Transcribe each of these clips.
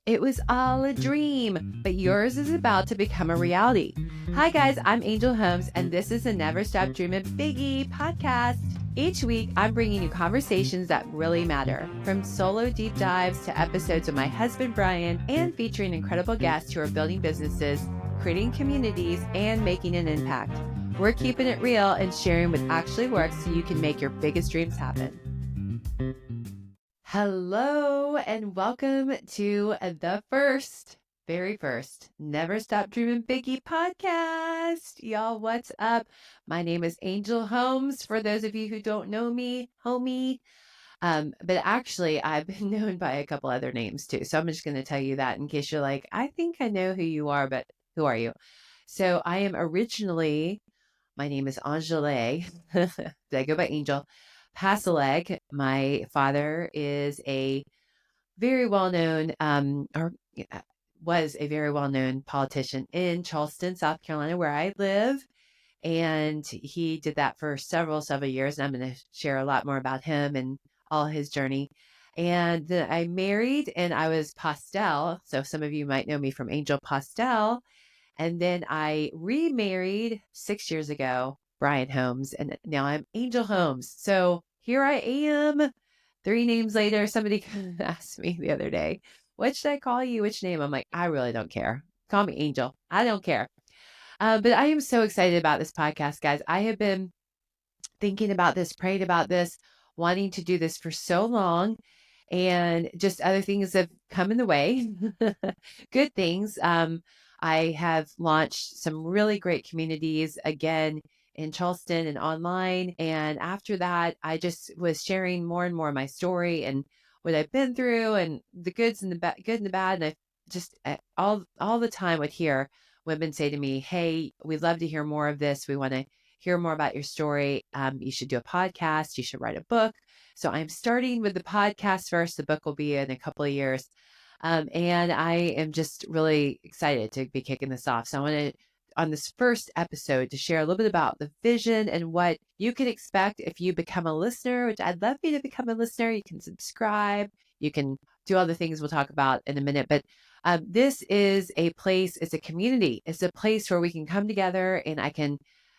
It was all a dream, but yours is about to become a reality. Hi, guys, I'm Angel Holmes, and this is the Never Stop Dreaming Biggie podcast. Each week, I'm bringing you conversations that really matter, from solo deep dives to episodes with my husband, Brian, and featuring incredible guests who are building businesses, creating communities, and making an impact. We're keeping it real and sharing what actually works so you can make your biggest dreams happen. Hello and welcome to the very first Never Stop Dreaming Biggie podcast. Y'all, what's up? My name is Angel Holmes. For those of you who don't know me, homie. But actually, I've been known by a couple other names too. So I'm just going to tell you that in case you're like, I think I know who you are, but who are you? So I am originally, my name is Angele. I go by Angel. Pasaleg. My father is a very well-known, was a very well-known politician in Charleston, South Carolina, where I live. And he did that for several years. And I'm going to share a lot more about him and all his journey. And then I married and I was Pastel. So some of you might know me from Angel Pastel. And then I remarried 6 years ago, Brian Holmes, and now I'm Angel Holmes. So here I am, 3 names later. Somebody asked me the other day, what should I call you? Which name? I'm like, I really don't care. Call me Angel. I don't care. But I am so excited about this podcast, guys. I have been thinking about this, praying about this, wanting to do this for so long. And just other things have come in the way, good things. I have launched some really great communities again in Charleston and online. And after that, I just was sharing more and more of my story and what I've been through and the goods and the good and the bad. And I just all the time would hear women say to me, "Hey, we'd love to hear more of this. We want to hear more about your story. You should do a podcast. You should write a book." So I'm starting with the podcast first. The book will be in a couple of years. And I am just really excited to be kicking this off. So I want to, on this first episode, to share a little bit about the vision and what you can expect if you become a listener, which I'd love for you to become a listener. You can subscribe. You can do all the things we'll talk about in a minute. But this is a place, it's a community. It's a place where we can come together and I can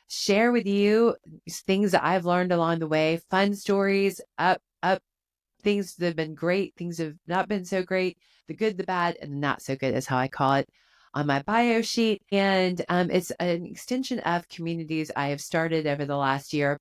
share with you things that I've learned along the way, fun stories, up, things that have been great, things that have not been so great, the good, the bad, and the not so good is how I call it on my bio sheet. And it's an extension of communities I have started over the last year.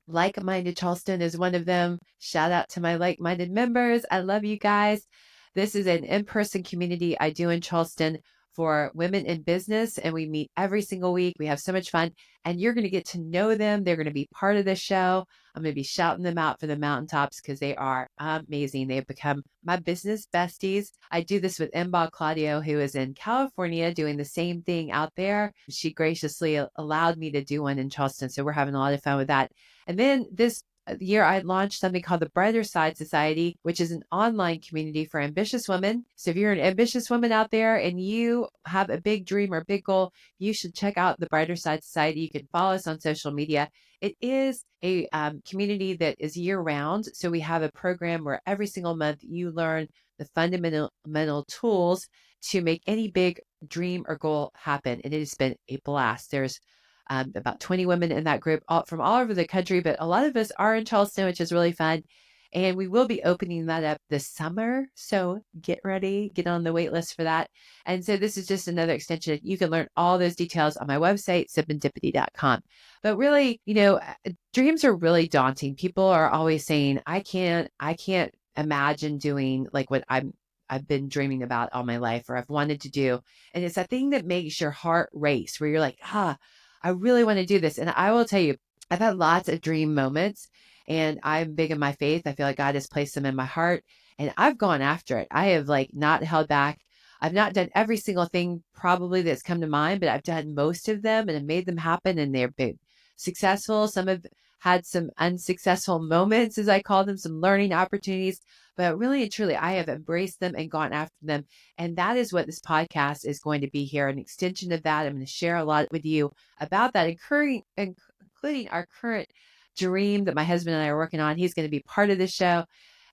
Like-minded Charleston is one of them. Shout out to my like-minded members. I love you guys. This is an in-person community I do in Charleston for women in business, and we meet every single week. We have so much fun, and you're going to get to know them. They're going to be part of the show. I'm going to be shouting them out for the mountaintops because they are amazing. They've become my business besties. I do this with Embal Claudio, who is in California doing the same thing out there. She graciously allowed me to do one in Charleston, so we're having a lot of fun with that. And then this year, I launched something called the Brighter Side Society, which is an online community for ambitious women. So if you're an ambitious woman out there and you have a big dream or big goal, you should check out the Brighter Side Society. You can follow us on social media. It is a community that is year round. So we have a program where every single month you learn the fundamental tools to make any big dream or goal happen. And it has been a blast. There's about 20 women in that group from all over the country, but a lot of us are in Charleston, which is really fun. And we will be opening that up this summer. So get ready, get on the wait list for that. And so this is just another extension. You can learn all those details on my website, serendipity.com. But really, dreams are really daunting. People are always saying, I can't imagine doing like what I've been dreaming about all my life or I've wanted to do. And it's that thing that makes your heart race where you're like, I really want to do this. And I will tell you, I've had lots of dream moments and I'm big in my faith. I feel like God has placed them in my heart and I've gone after it. I have not held back. I've not done every single thing probably that's come to mind, but I've done most of them and have made them happen and they've been successful. Some have had some unsuccessful moments, as I call them, some learning opportunities, but really and truly, I have embraced them and gone after them. And that is what this podcast is going to be here, an extension of that. I'm going to share a lot with you about that, including our current dream that my husband and I are working on. He's going to be part of the show.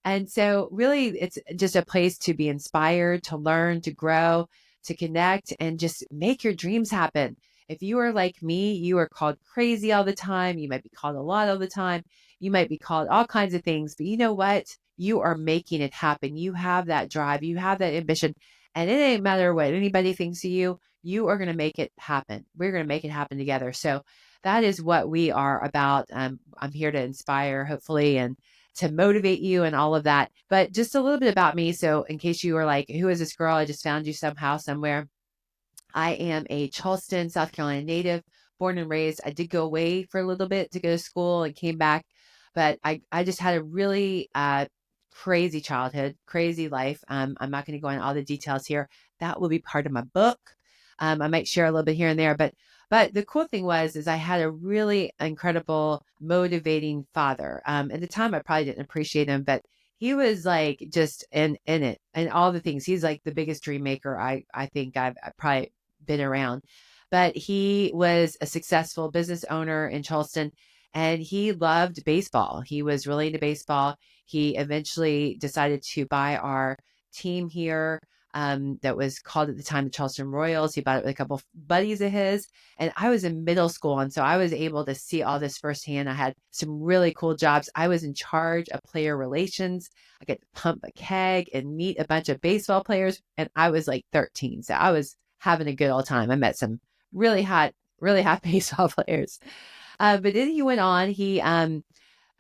And so really it's just a place to be inspired, to learn, to grow, to connect, and just make your dreams happen. If you are like me, you are called crazy all the time. You might be called a lot all the time. You might be called all kinds of things, but you know what? You are making it happen. You have that drive, you have that ambition, and it ain't matter what anybody thinks of you. You are going to make it happen. We're going to make it happen together. So that is what we are about. I'm here to inspire, hopefully, and to motivate you and all of that. But just a little bit about me. So, in case you were like, who is this girl? I just found you somehow, somewhere. I am a Charleston, South Carolina native, born and raised. I did go away for a little bit to go to school and came back, but I just had a really crazy childhood, crazy life. I'm not going to go into all the details here. That will be part of my book. I might share a little bit here and there, but the cool thing is I had a really incredible, motivating father. At the time, I probably didn't appreciate him, but he was like just in it and all the things. He's like the biggest dream maker I think I've probably been around. But he was a successful business owner in Charleston, and he loved baseball. He was really into baseball. He eventually decided to buy our team here, that was called at the time the Charleston Royals. He bought it with a couple of buddies of his. And I was in middle school. And so I was able to see all this firsthand. I had some really cool jobs. I was in charge of player relations. I got to pump a keg and meet a bunch of baseball players. And I was like 13. So I was having a good old time. I met some really hot baseball players. But then he went on. He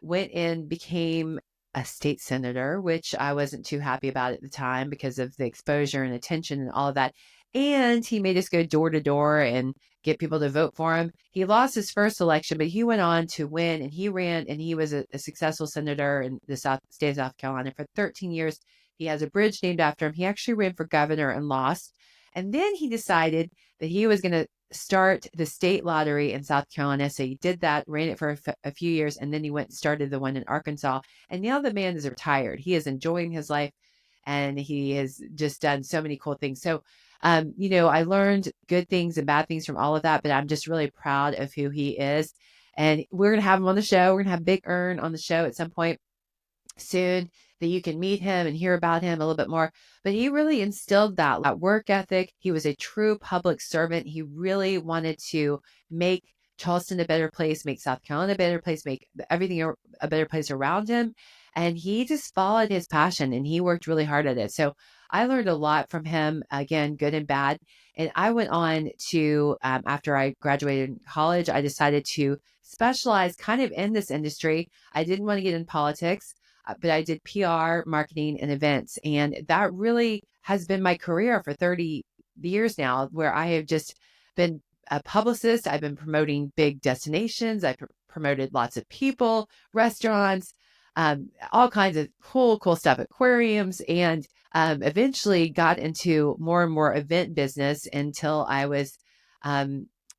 went and became a state senator, which I wasn't too happy about at the time because of the exposure and attention and all of that. And he made us go door to door and get people to vote for him. He lost his first election, but he went on to win, and he ran, and he was a successful senator in the state of South Carolina for 13 years. He has a bridge named after him. He actually ran for governor and lost. And then he decided that he was going to start the state lottery in South Carolina. So he did that, ran it for a few years, and then he went and started the one in Arkansas. And now the man is retired. He is enjoying his life, and he has just done so many cool things. So, I learned good things and bad things from all of that, but I'm just really proud of who he is. And we're going to have him on the show. We're going to have Big Earn on the show at some point soon, that you can meet him and hear about him a little bit more. But he really instilled that work ethic. He was a true public servant. He really wanted to make Charleston a better place, make South Carolina a better place, make everything a better place around him. And he just followed his passion, and he worked really hard at it. So I learned a lot from him, again, good and bad. And I went on to, after I graduated college, I decided to specialize kind of in this industry. I didn't want to get in politics, but I did PR, marketing, and events. And that really has been my career for 30 years now, where I have just been a publicist. I've been promoting big destinations. I've promoted lots of people, restaurants, all kinds of cool stuff, aquariums, and eventually got into more and more event business until I was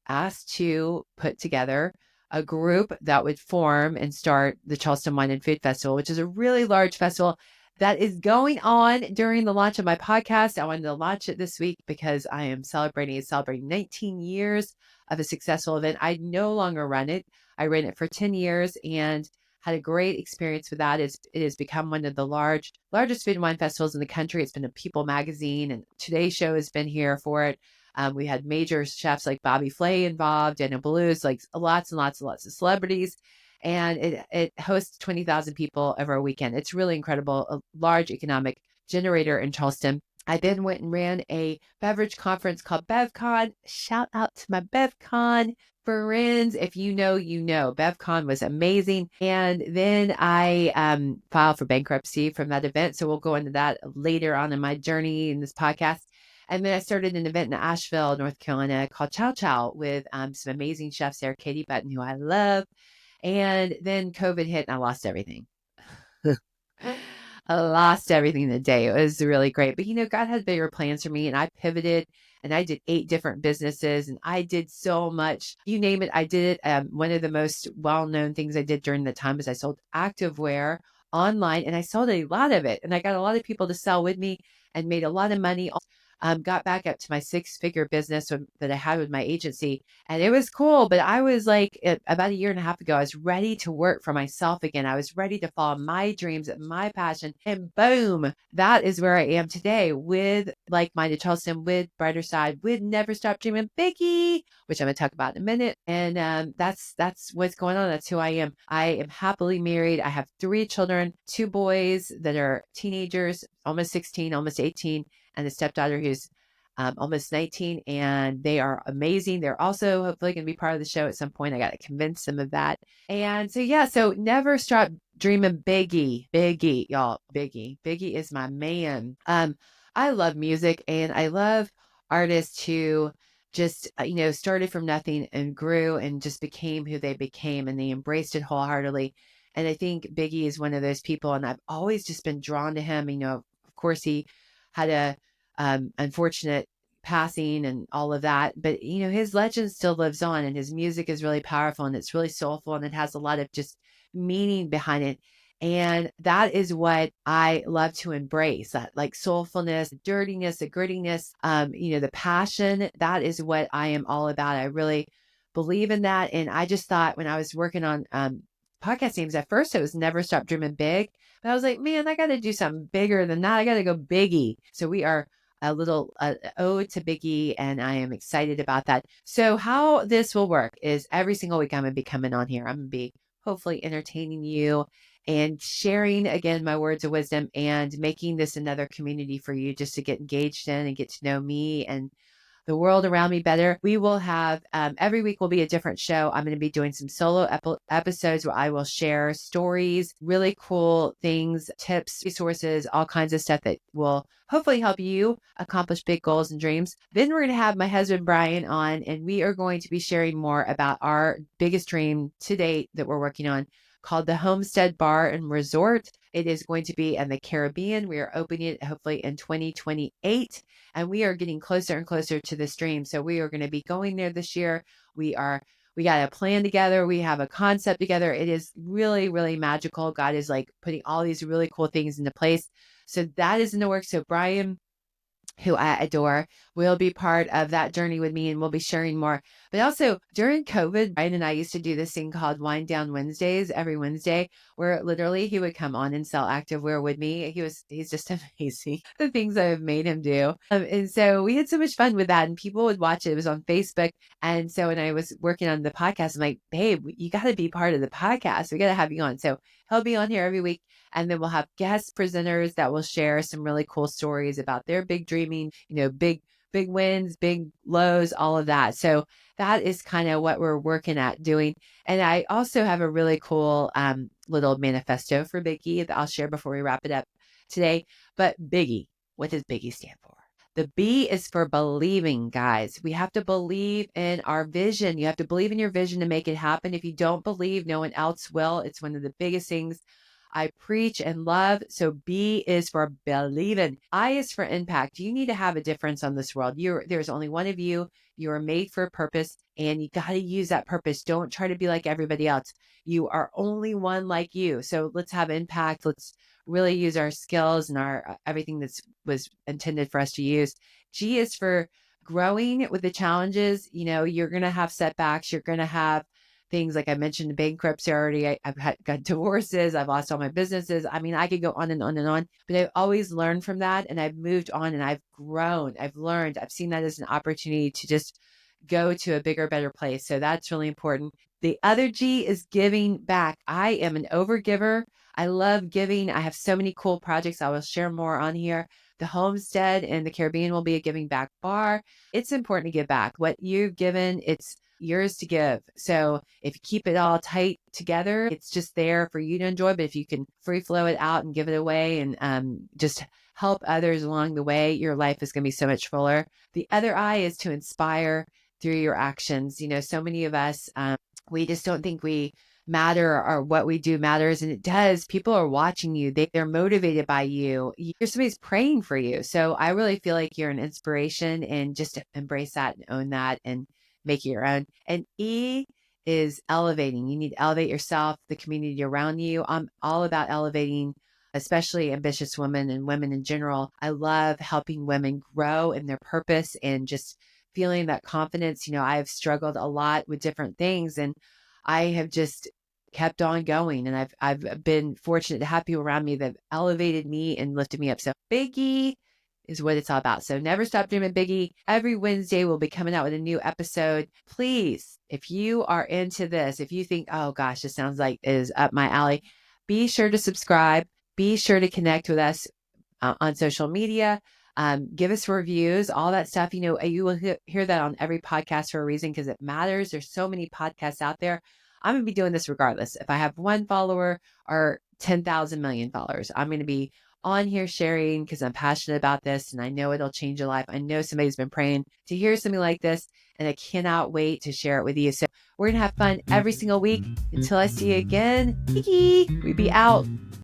asked to put together a group that would form and start the Charleston Wine and Food Festival, which is a really large festival that is going on during the launch of my podcast. I wanted to launch it this week because I am celebrating 19 years of a successful event. I no longer run it. I ran it for 10 years and had a great experience with that. It has become one of the largest food and wine festivals in the country. It's been a People magazine, and Today's Show has been here for it. We had major chefs like Bobby Flay involved, Daniel Boulud, like lots and lots of celebrities. And it hosts 20,000 people over a weekend. It's really incredible, a large economic generator in Charleston. I then went and ran a beverage conference called BevCon. Shout out to my BevCon friends. If you know, you know. BevCon was amazing. And then I filed for bankruptcy from that event. So we'll go into that later on in my journey in this podcast. And then I started an event in Asheville, North Carolina called Chow Chow with some amazing chefs there, Katie Button, who I love. And then COVID hit and I lost everything. I lost everything the day. It was really great. But, God had bigger plans for me, and I pivoted, and I did 8 different businesses, and I did so much. You name it, I did it. One of the most well-known things I did during the time was I sold activewear online, and I sold a lot of it. And I got a lot of people to sell with me and made a lot of money. got back up to my 6-figure business that I had with my agency. And it was cool. But I was like, about a year and a half ago, I was ready to work for myself again. I was ready to follow my dreams and my passion. And boom, that is where I am today with Like Minded Charleston, with Brighter Side, with Never Stop Dreaming Biggie, which I'm going to talk about in a minute. And that's what's going on. That's who I am. I am happily married. I have 3 children, 2 boys that are teenagers, almost 16, almost 18, and a stepdaughter who's almost 19, and they are amazing. They're also hopefully going to be part of the show at some point. I got to convince them of that. And so, yeah, so Never Stop Dreaming Biggie, y'all. Biggie is my man. I love music, and I love artists who just, started from nothing and grew and just became who they became, and they embraced it wholeheartedly. And I think Biggie is one of those people, and I've always just been drawn to him. Of course, he had a unfortunate passing and all of that, but his legend still lives on, and his music is really powerful, and it's really soulful, and it has a lot of just meaning behind it. And that is what I love to embrace, that like soulfulness, dirtiness, the grittiness, the passion. That is what I am all about. I really believe in that. And I just thought, when I was working on podcast names, at first it was Never Stop Dreaming Big, but I was like, man, I got to do something bigger than that. I got to go Biggie. So we are a little ode to Biggie, and I am excited about that. So how this will work is every single week I'm going to be coming on here. I'm going to be hopefully entertaining you and sharing again my words of wisdom, and making this another community for you just to get engaged in and get to know me and the world around me better. We will have every week will be a different show. I'm going to be doing some solo episodes where I will share stories, really cool things, tips, resources, all kinds of stuff that will hopefully help you accomplish big goals and dreams. Then we're going to have my husband Brian on, and we are going to be sharing more about our biggest dream to date that we're working on, called the Homestead Bar and Resort. It is going to be in the Caribbean. We are opening it hopefully in 2028, and we are getting closer and closer to this dream. So we are going to be going there this year. We got a plan together. We have a concept together. It is really, really magical. God is like putting all these really cool things into place. So that is in the works. So Brian, who I adore, will be part of that journey with me, and we'll be sharing more. But also during COVID, Brian and I used to do this thing called Wind Down Wednesdays every Wednesday, where literally he would come on and sell activewear with me. He's just amazing. The things I have made him do. And so we had so much fun with that, and people would watch it. It was on Facebook. And so when I was working on the podcast, I'm like, babe, you got to be part of the podcast. We got to have you on. So he'll be on here every week. And then we'll have guest presenters that will share some really cool stories about their big dreaming, big wins, big lows, all of that. So that is kind of what we're working at doing. And I also have a really cool little manifesto for Biggie that I'll share before we wrap it up today. But Biggie, what does Biggie stand for? The B is for believing, guys. We have to believe in our vision. You have to believe in your vision to make it happen. If you don't believe, no one else will. It's one of the biggest things I preach and love. So B is for believing. I is for impact. You need to have a difference on this world. There's only one of you. You are made for a purpose, and you got to use that purpose. Don't try to be like everybody else. You are only one like you. So let's have impact. Let's really use our skills and our everything that's was intended for us to use. G is for growing with the challenges. You're going to have setbacks. You're going to have things like I mentioned, bankruptcy already. I've got divorces. I've lost all my businesses. I mean, I could go on and on and on, but I've always learned from that, and I've moved on, and I've grown. I've learned. I've seen that as an opportunity to just go to a bigger, better place. So that's really important. The other G is giving back. I am an overgiver. I love giving. I have so many cool projects. I will share more on here. The Homestead in the Caribbean will be a giving back bar. It's important to give back. What you've given, it's yours to give. So if you keep it all tight together, it's just there for you to enjoy. But if you can free flow it out and give it away, and just help others along the way, your life is going to be so much fuller. The other I is to inspire through your actions. So many of us, we just don't think we matter, or what we do matters, and it does. People are watching you. They're motivated by you. Somebody's praying for you. So I really feel like you're an inspiration, and just embrace that and own that and make it your own. And E is elevating. You need to elevate yourself, the community around you. I'm all about elevating especially ambitious women and women in general. I love helping women grow in their purpose and just feeling that confidence. I've struggled a lot with different things, and I have just kept on going. And I've been fortunate to have people around me that have elevated me and lifted me up. So Biggie is what it's all about. So Never Stop Dreaming Biggie. Every Wednesday we'll be coming out with a new episode. Please, if you are into this, if you think, oh gosh, this sounds like it is up my alley, be sure to subscribe. Be sure to connect with us on social media. Give us reviews, all that stuff. You will hear that on every podcast for a reason, because it matters. There's so many podcasts out there. I'm going to be doing this regardless. If I have one follower or 10,000 million followers, I'm going to be on here sharing because I'm passionate about this and I know it'll change your life. I know somebody's been praying to hear something like this, and I cannot wait to share it with you. So we're going to have fun every single week. Until I see you again, we be out.